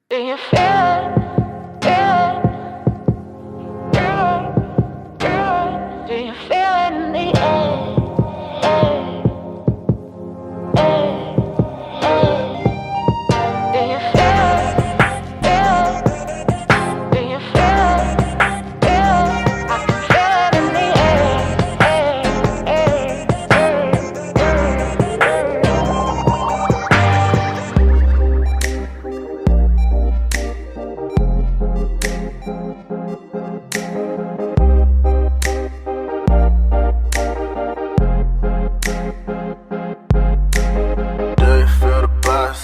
Do you feel it? Feel it? Do you feel it in the air? Do you feel it? Feel it? Do you feel it? Feel it? I can feel it in the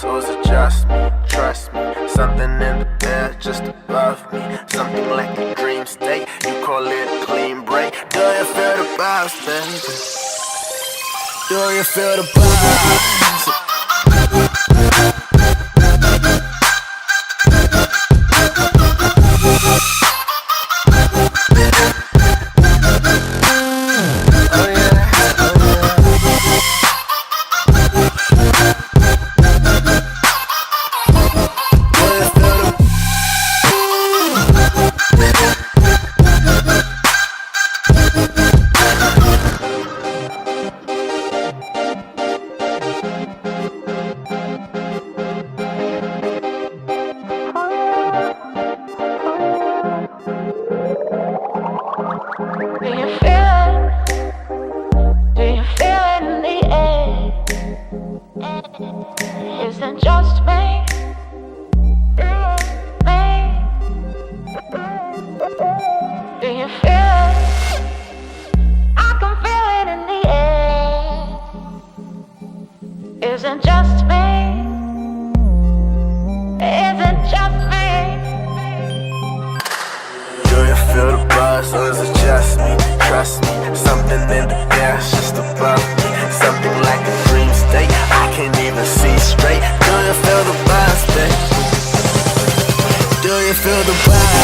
Or is it just me? Trust me, something in the air just above me. Something like a dream state, you call it a clean break. Do you feel the vibes, baby? Do you feel the vibes? Do you feel it? Do you feel it in the air? Is it just me? Do you feel it? I can feel it in the air. Is it just me? Is it just me? Do you feel the buzz or is it just me? Trust me, something in the air just above me. Something like a dream state, I can't even see straight. Do you feel the buzz, babe? Do you feel the buzz?